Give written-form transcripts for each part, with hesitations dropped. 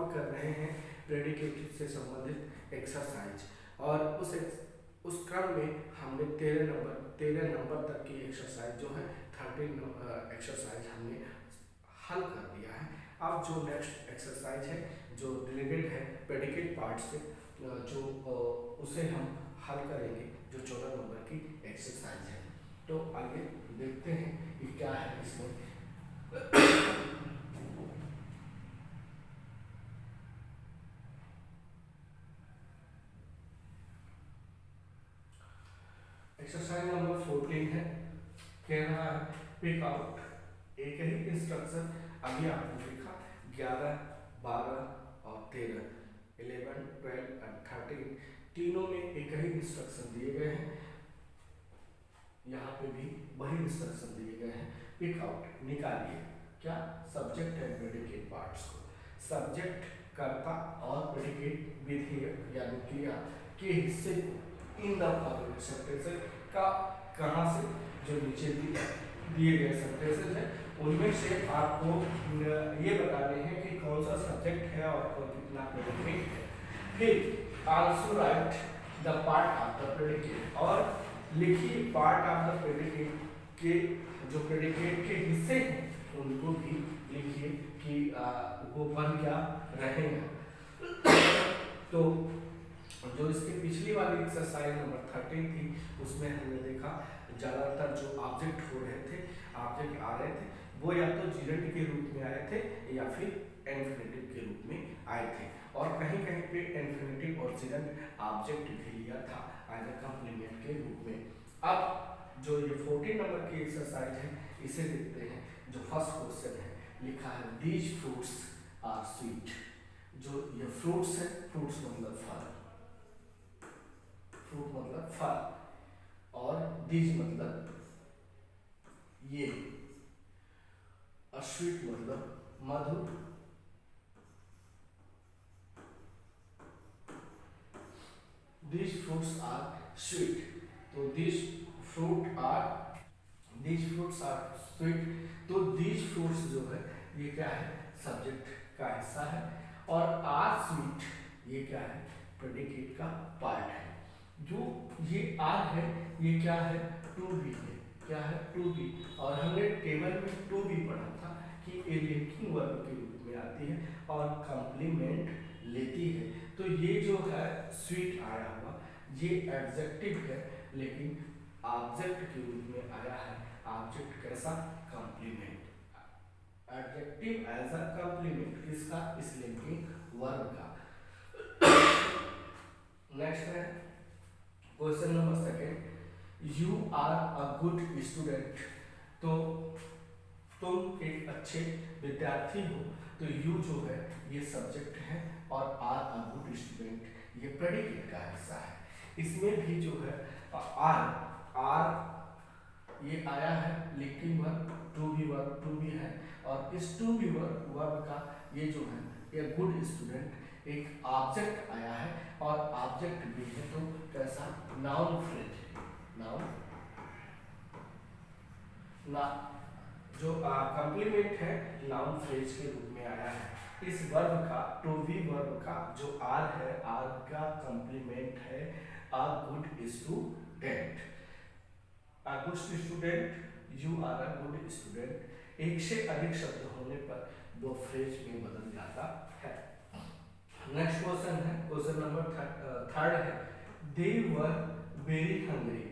Solve कर रहे हैं प्रेडिकेट से संबंधित एक्सरसाइज, और उस क्रम में हमने 13 नंबर तक की एक्सरसाइज जो है 13 एक्सरसाइज हमने हल कर दिया है। अब जो नेक्स्ट एक्सरसाइज है जो रिलेटेड है प्रेडिकेट पार्ट से, जो उसे हम हल करेंगे, जो 14 नंबर की एक्सरसाइज है। तो आगे देखते हैं कि क्या है इसमें। एक्सरसाइज नंबर 14 है, कह रहा है पिक आउट, एक ही इंस्ट्रक्शन अभी आपने देखा 11, 12 और 13, 11, 12 और 13 तीनों में एक ही इंस्ट्रक्शन दिए गए हैं। यहाँ पे भी वही इंस्ट्रक्शन दिए गए हैं। पिक आउट निकालिए, क्या सब्जेक्ट है प्रेडिकेट पार्ट्स को, सब्जेक्ट कर्ता और प्रेडिकेट विधेयक यानी क्रिया के हिस्से को इन द फॉलोइंग सेंटेंसेस का, कहाँ से, जो नीचे दिए गए सेंटेंसेस हैं उनमें से आपको ये बताने हैं कि कौन सा सब्जेक्ट है और कितना प्रेडिकेट है। फिर also right the part of the predicate, और लिखिए पार्ट ऑफ द प्रेडिकेट के जो प्रेडिकेट के हिस्से हैं उनको भी लिखिए कि वो बन क्या रहे हैं। तो जो इसकी पिछली वाली एक्सरसाइज नंबर 13 थी उसमें हमने देखा ज़्यादातर जो ऑब्जेक्ट हो रहे थे, ऑब्जेक्ट आ रहे थे, वो या तो जीरेंट के रूप में आए थे या फिर इन्फिनेटिव के रूप में आए थे, और कहीं कहीं पे इन्फिनेटिव और जीरेंट ऑब्जेक्ट भी लिया था एज अ कॉम्प्लीमेंट के रूप में। अब जो ये 14 नंबर की एक्सरसाइज है इसे देखते हैं। जो फर्स्ट क्वेश्चन है, लिखा है दीज फ्रूट्स आर स्वीट। जो ये फ्रूट्स है, फ्रूट्स मतलब फल, फ्रूट मतलब फल, और दीज मतलब ये, और स्वीट मतलब मधुर, दीज फ्रूट्स आर स्वीट। तो दीज फ्रूट्स आर स्वीट, तो दीज फ्रूट्स जो है ये क्या है, सब्जेक्ट का हिस्सा है, और आर स्वीट ये क्या है, प्रेडिकेट का पार्ट है। जो ये आर है ये क्या है, टू बी है, क्या है, टू बी, और हमने टेबल में टू बी पढ़ा था कि ये लिंकिंग वर्ब के रूप में आती है और कंप्लीमेंट लेती है। तो ये जो है स्वीट आया हुआ ये एडजेक्टिव है, लेकिन ऑब्जेक्ट के रूप में आया है। ऑब्जेक्ट कैसा, complement, adjective as a complement किसका, इस लिंकिंग वर्ब का। नेक्स्ट है question number second, you are a good student. तो तुम एक अच्छे विद्यार्थी हो, तो यू जो है ये सब्जेक्ट है और आर अ गुड स्टूडेंट ये प्रेडिकेट का हिस्सा है। इसमें भी जो है आर ये आया है लिंकिंग वर्ब, टू बी है, और इस टू बी वर्ब का ये जो है ये गुड स्टूडेंट एक ऑब्जेक्ट आया है, और ऑब्जेक्ट भी है तो कैसा, नाउन फ्रेज है, नाउन ना, जो कंप्लीमेंट है नाउन फ्रेज के रूप में आया है। इस वर्ब का, टू बी वर्ब का जो आर है, आर का कंप्लीमेंट है a good student. A good student, you are a good student एक से अधिक शब्द होने पर वो फ्रेज में बदल जाता है। नेक्स्ट क्वेश्चन है, क्वेश्चन नंबर थर्ड है, दे वर वेरी हंग्री।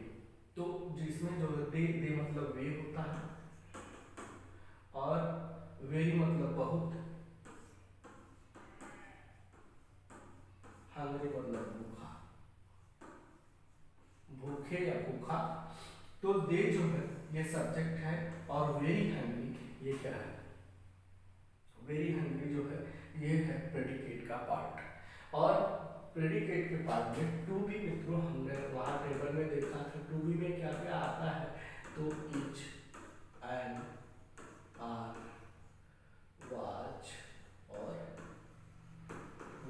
तो जिसमें जो दे मतलब वे होता है, और वेरी मतलब बहुत, हंग्री मतलब भूखा, भूखे या भूखा। तो दे जो है ये सब्जेक्ट है, और वेरी हंग्री ये क्या है, वेरी हंग्री जो है ये है प्रेडिकेट का पार्ट। और प्रेडिकेट के पार्ट में टू बी मित्रों हमने वहां टेबल में देखा था, टू बी में क्या क्या आता है, तो इज, एंड, आर, वाच और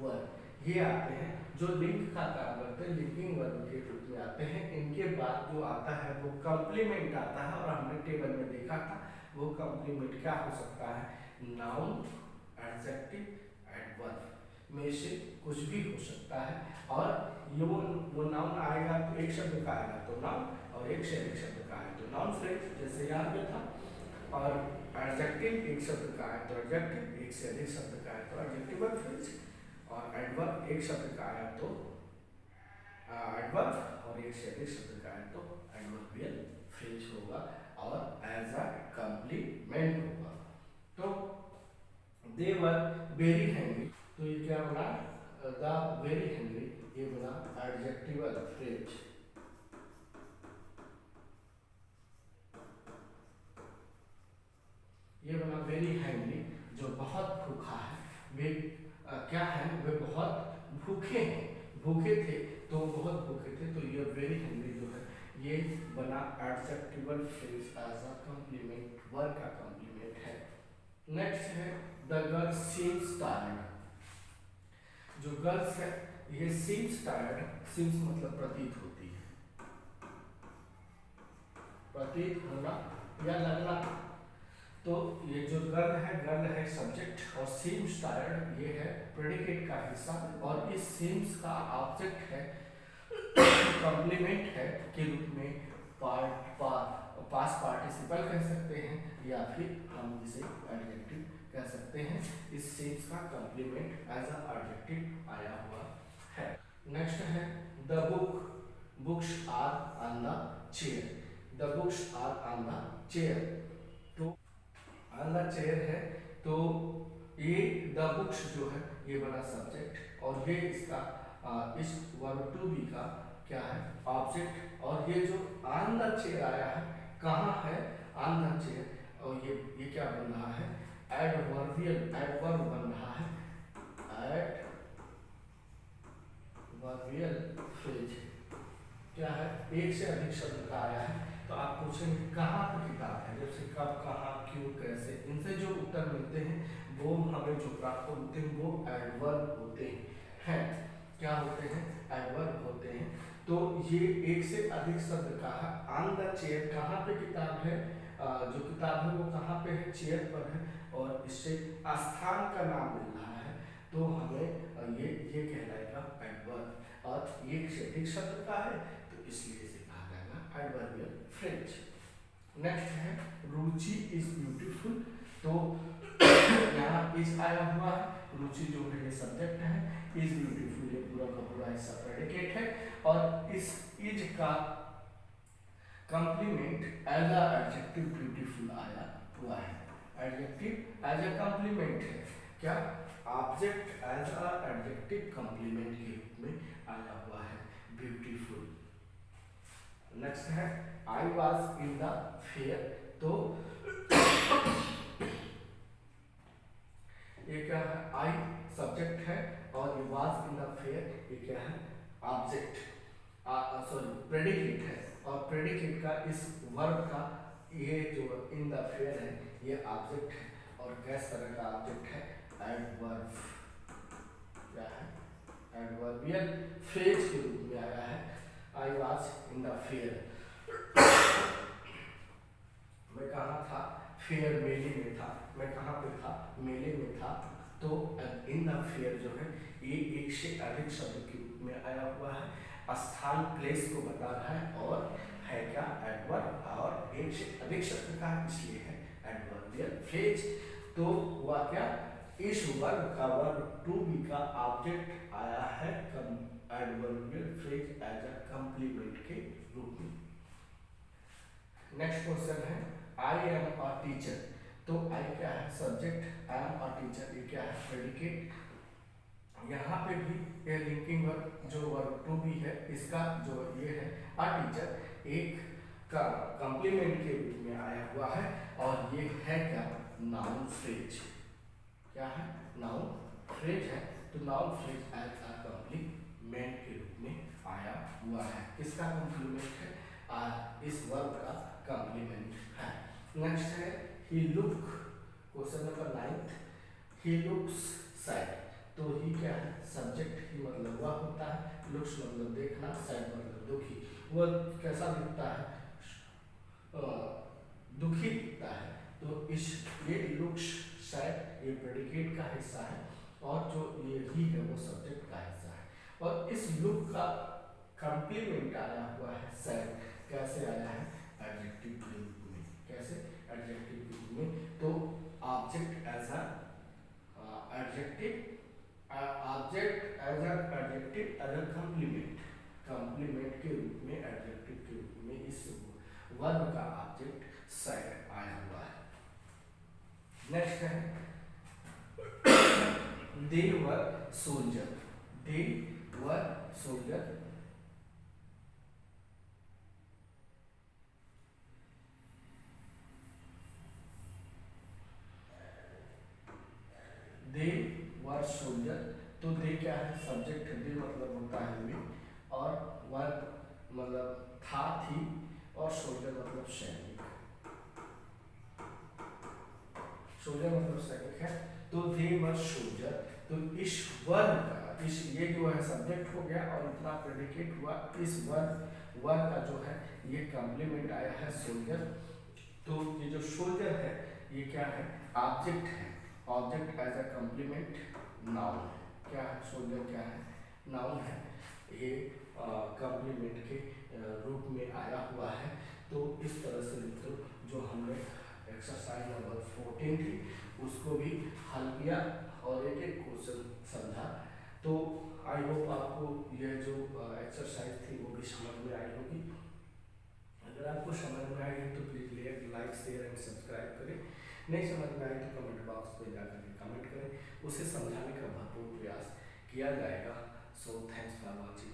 वर ये आते हैं, जो लिंक का काम करते हैं, लिंकिंग वर्ब के रूप में आते हैं। इनके बाद जो आता है वो कंप्लीमेंट आता है, और हमने टेबल में देखा था वो कंप्लीमेंट क्या हो सकता है, नाउन, एडजेक्टिव, एडवर्ब। में से कुछ भी हो सकता है। और ये वो नाउन आएगा तो एक शब्द का आएगा तो नाउन, और एक से अधिक शब्द का आएगा तो नाउन फ्रेज, जैसे यहाँ पे था। और एडजेक्टिव एक शब्द का आया तो एडजेक्टिव, एक से अधिक शब्द का आया तो एडजेक्टिवल फ्रेज, और एडवर्ब एक शब्द का आया तो एडवर्ब, और एक से अधिक शब्द का आया तो एडवर्बियल फ्रेज होगा और एज अ कंप्लीमेंट होगा। तो दे वर वेरी हैंग्री, तो ये क्या बना, द वेरी हैंग्री, ये बना एडजेक्टिवल फ्रेज। ये बना वेरी हैंग्री, जो बहुत भूखा है। वे क्या है, वे बहुत भूखे हैं, भूखे थे तो बहुत भूखे थे, तो ये वेरी हैंग्री जो है ये बना adjectival phrase as a complement, verb का कॉम्प्लीमेंट है। नेक्स्ट है द गर्ल सीम्स टायर्ड, जो गर्ल्स है ये सीम्स टायर्ड, सीम्स मतलब प्रतीत होती है, प्रतीत होना या लगना। तो ये जो गर्ल है सब्जेक्ट, और सीम्स टायर्ड ये है प्रेडिकेट का हिस्सा, और इस सीम्स का ऑब्जेक्ट है कॉम्प्लीमेंट है के रूप में पास्ट पार्टिसिपल कह सकते हैं, या फिर हम इसे एडजेक्टिव कह सकते हैं। इस सीम्स का कॉम्प्लीमेंट एज अ एडजेक्टिव आया हुआ है। नेक्स्ट है the books are on the chair, the books are on the chair, तो ऑन द चेयर है, तो ये द बुक्स जो है ये बड़ा सब्जेक्ट, और ये इसका इस वर्ब टू बी का क्या है, ऑब्जेक्ट। और ये जो ऑन द चेयर आया है, कहाँ है ऑन द चेयर, और ये क्या बन रहा है, एडवर्बियल, एडवर्ब बन रहा है, एडवर्बियल फ्रेज। क्या है, एक से अधिक शब्द का आया है, तो आप पूछेंगे कहाँ पर किताब है, जैसे कब, कहाँ, क्यों, कैसे, इनसे जो उत्तर मिलते हैं वो हमें जो प्राप्त होते हैं वो एडवर्ब होते हैं। क्या होते हैं, एडवर्ब होते हैं। तो ये एक से अधिक शब्द का है। ऑन द चेयर, कहाँ पे किताब है, जो किताब है वो कहाँ पे है, चेयर पर है, और इससे स्थान का नाम मिल रहा है, तो हमें ये कहलाएगा एडवर्ब। और एक से अधिक शब्द का है तो इसलिए इसे कहा जाएगा एडवर्बियल फ्रेज। नेक्स्ट है रुचि इज ब्यूटीफुल, तो यहाँ इज आया हुआ है, रुचि जो है ये सब्जेक्ट है, इज ब्यूटीफुल ये पूरा का पूरा हिस्सा प्रेडिकेट है, और इस इज का complement as a adjective beautiful आया हुआ है। एडजेक्टिव एज अ कंप्लीमेंट है, क्या, object as a adjective complement के रूप में आया हुआ है ब्यूटीफुल। नेक्स्ट है I was in the fair, तो ये क्या है, आई सब्जेक्ट है, और ये वॉज इन द फेयर ये क्या है, ऑब्जेक्ट, सॉरी प्रेडिकेट है, और प्रेडिकेट का इस वर्ब का ये जो इन द फेयर है ये ऑब्जेक्ट है, और किस तरह का ऑब्जेक्ट है, एडवर्ब, क्या है, एडवर्बियल फ्रेज के रूप में आया है। I was in the fair, मैं कहाँ था, फेयर मेले में था, मैं कहाँ पे था, मेले में था, तो इन द फेयर जो है ये एक से अधिक शब्द के रूप में आया हुआ है, स्थान प्लेस को बता रहा है, और है क्या, एडवर्ब, और एक से अधिक शब्द का है इसलिए है एडवर्बियल फ्रेज। तो हुआ क्या, इस वर्ब का वर्ब टू बी का ऑब्जेक्ट आया है adverbial phrase as a complement के रूप में। नेक्स्ट क्वेश्चन है आई एम अ टीचर, तो आई क्या है, subject, I am a teacher ये क्या है, प्रेडिकेट। यहाँ पे भी ये लिंकिंग वर्ब जो वर्ब टू बी है इसका जो ये है अ टीचर एक का कंप्लीमेंट के रूप में आया हुआ है, और ये है क्या, नाउन फ्रेज, क्या है, नाउन फ्रेज है, तो noun phrase as a complement के रूप में आया हुआ है। किसका कंप्लीमेंट है, इस वर्ब का कंप्लीमेंट है। नेक्स्ट है he look, question number 9, he looks sad, तो ही क्या है, सब्जेक्ट, ही मतलब वह होता है, लुक्स मतलब देखना, सैड मतलब दुखी, वह कैसा दिखता है, दुखी दिखता है, तो इस ये लुक्स सैड ये प्रेडिकेट का हिस्सा है, और जो ये ही है वो सब्जेक्ट का हिस्सा है। और इस लुक का कंप्लीमेंट आया हुआ है सैड। कैसे आया है? एडजेक्टिव के रूप में। कैसे? एडजेक्टिव के रूप में। तो object as a adjective, object as a adjective as a complement, complement के रूप में, एडजेक्टिव के रूप में इस वर्ब का ऑब्जेक्ट सैड आया हुआ है। नेक्स्ट है दे वर सोल्जर। दे वर सोल्जर। दे वर सोल्जर। तो दे क्या है? सब्जेक्ट। दे मतलब होता है वे, और वर्ब मतलब था, थी, और सोल्जर मतलब सैनिक। सोल्जर मतलब सैनिक है। तो दे वर सोल्जर। तो इस वर्ब का, इस ये जो है सब्जेक्ट हो गया और इतना प्रेडिकेट हुआ, इस वर्ब का जो है ये कॉम्प्लीमेंट आया है सोल्जर। तो ये जो सोल्जर है ये क्या है? ऑब्जेक्ट है। Object as a complement noun है। क्या है? सोल्जर क्या है? नाउन है। ये कॉम्प्लीमेंट के रूप में आया हुआ है। तो इस तरह से मित्रों जो हमने एक्सरसाइज नंबर 14 थी उसको भी हल किया और एक एक क्वेश्चन समझा। तो आई होप आपको यह जो एक्सरसाइज थी वो भी समझ में आई होगी। अगर आपको समझ में आई है तो please like share and subscribe करें। नहीं समझ में आई तो कमेंट बॉक्स में जाकर के कमेंट करें, उसे समझाने का भरपूर प्रयास किया जाएगा। So thanks for watching.